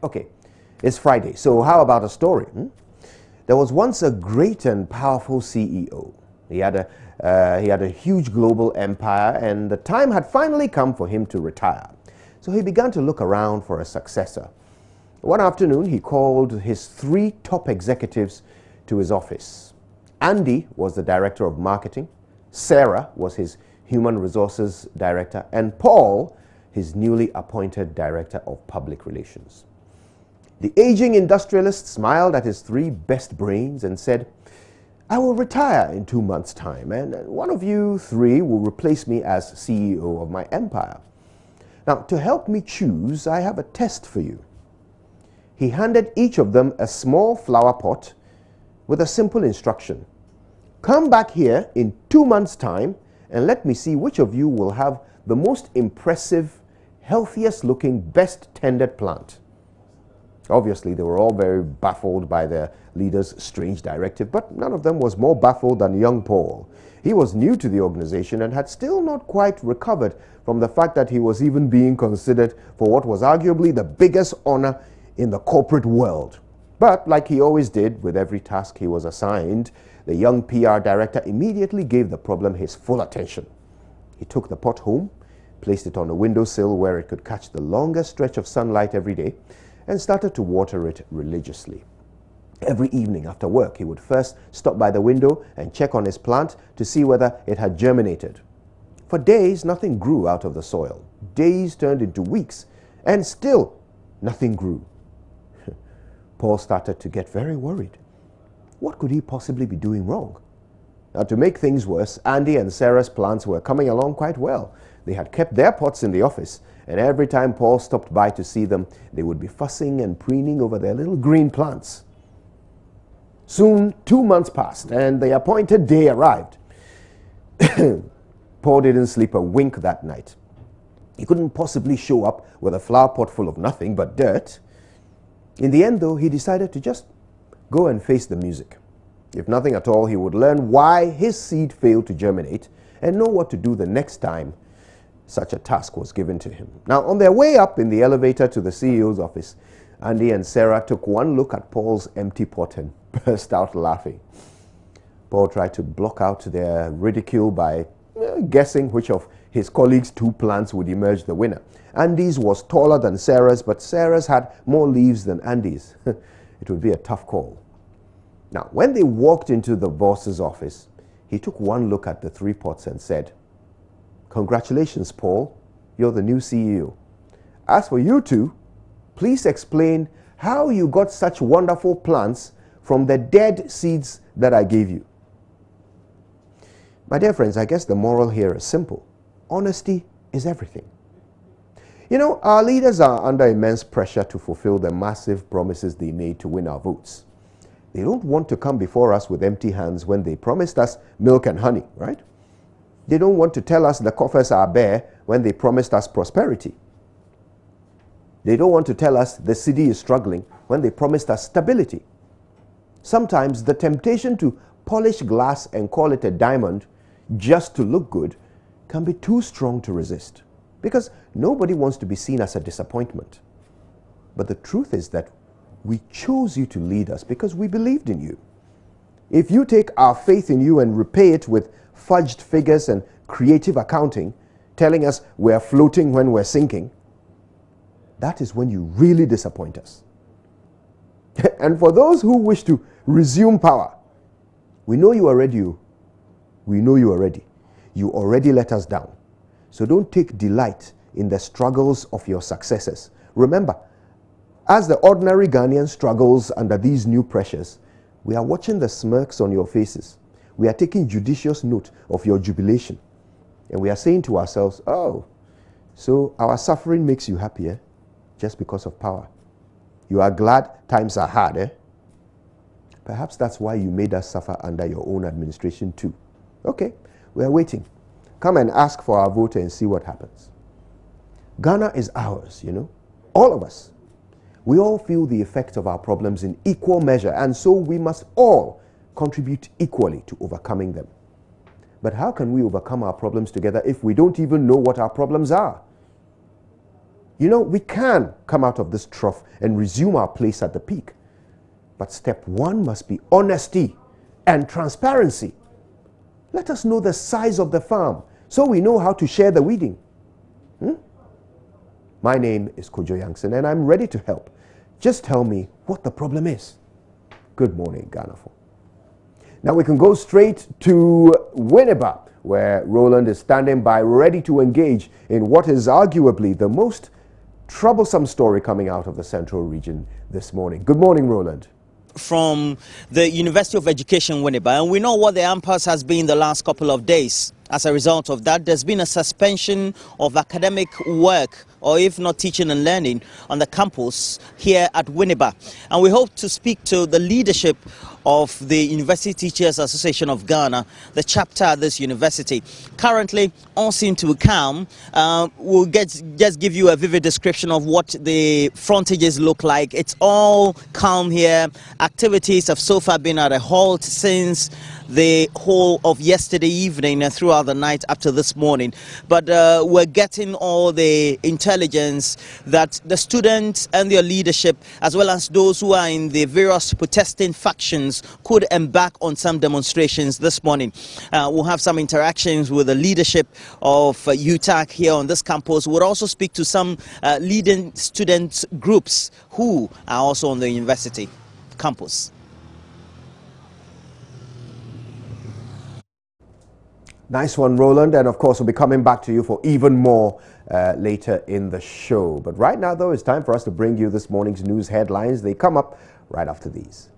Okay, it's Friday, so how about a story? There was once a great and powerful CEO. He had a huge global empire, and the time had finally come for him to retire. So he began to look around for a successor. One afternoon, he called his 3 top executives to his office. Andy was the director of marketing, Sarah was his human resources director, and Paul, his newly appointed director of public relations. The aging industrialist smiled at his 3 best brains and said, "I will retire in 2 months' time, and one of you 3 will replace me as CEO of my empire. Now, to help me choose, I have a test for you." He handed each of them a small flower pot with a simple instruction. "Come back here in 2 months' time and let me see which of you will have the most impressive, healthiest looking, best tended plant." Obviously, they were all very baffled by their leader's strange directive, but none of them was more baffled than young Paul. He was new to the organization and had still not quite recovered from the fact that he was even being considered for what was arguably the biggest honor in the corporate world. But like he always did with every task he was assigned, the young PR director immediately gave the problem his full attention. He took the pot home, placed it on a windowsill where it could catch the longest stretch of sunlight every day, and started to water it religiously. Every evening after work, he would first stop by the window and check on his plant to see whether it had germinated. For days, nothing grew out of the soil. Days turned into weeks, and still nothing grew. Paul started to get very worried. What could he possibly be doing wrong? Now, to make things worse, Andy and Sarah's plants were coming along quite well. They had kept their pots in the office, and every time Paul stopped by to see them, they would be fussing and preening over their little green plants. Soon, 2 months passed, and the appointed day arrived. Paul didn't sleep a wink that night. He couldn't possibly show up with a flower pot full of nothing but dirt. In the end, though, he decided to just go and face the music. If nothing at all, he would learn why his seed failed to germinate and know what to do the next time such a task was given to him. Now, on their way up in the elevator to the CEO's office, Andy and Sarah took one look at Paul's empty pot and burst out laughing. Paul tried to block out their ridicule by guessing which of his colleagues' 2 plants would emerge the winner. Andy's was taller than Sarah's, but Sarah's had more leaves than Andy's. It would be a tough call. Now, when they walked into the boss's office, he took one look at the 3 pots and said, "Congratulations, Paul. You're the new CEO. As for you 2, please explain how you got such wonderful plants from the dead seeds that I gave you." My dear friends, I guess the moral here is simple. Honesty is everything. You know, our leaders are under immense pressure to fulfill the massive promises they made to win our votes. They don't want to come before us with empty hands when they promised us milk and honey, right? They don't want to tell us the coffers are bare when they promised us prosperity. They don't want to tell us the city is struggling when they promised us stability. Sometimes the temptation to polish glass and call it a diamond just to look good can be too strong to resist, because nobody wants to be seen as a disappointment. But the truth is that we chose you to lead us because we believed in you. If you take our faith in you and repay it with fudged figures and creative accounting, telling us we're floating when we're sinking, that is when you really disappoint us. And for those who wish to resume power, we know you are ready. We know you are ready. You already let us down. So don't take delight in the struggles of your successors. Remember, as the ordinary Ghanaian struggles under these new pressures, we are watching the smirks on your faces. We are taking judicious note of your jubilation. And we are saying to ourselves, "Oh, so our suffering makes you happier just because of power. You are glad times are hard, eh? Perhaps that's why you made us suffer under your own administration too. Okay, we are waiting. Come and ask for our vote and see what happens." Ghana is ours, you know, all of us. We all feel the effect of our problems in equal measure, and so we must all contribute equally to overcoming them. But how can we overcome our problems together if we don't even know what our problems are? You know, we can come out of this trough and resume our place at the peak. But step one must be honesty and transparency. Let us know the size of the farm so we know how to share the weeding. My name is Kojo Yankson and I'm ready to help. Just tell me what the problem is. Good morning, Ghana. Now we can go straight to Winneba, where Roland is standing by ready to engage in what is arguably the most troublesome story coming out of the central region this morning. Good morning, Roland. From the University of Education, Winneba, and we know what the impasse has been the last couple of days. As a result of that, there's been a suspension of academic work, or if not teaching and learning, on the campus here at Winneba. And we hope to speak to the leadership of the University Teachers Association of Ghana, the chapter at this university. Currently, all seem to be calm. We'll just give you a vivid description of what the frontages look like. It's all calm here. Activities have so far been at a halt since the whole of yesterday evening and throughout the night up to this morning. But we're getting all the intelligence that the students and their leadership, as well as those who are in the various protesting factions, could embark on some demonstrations this morning. We'll have some interactions with the leadership of UTAC here on this campus. We'll also speak to some leading student groups who are also on the university campus. Nice one, Roland, and of course we'll be coming back to you for even more later in the show. But right now, though, it's time for us to bring you this morning's news headlines. They come up right after these.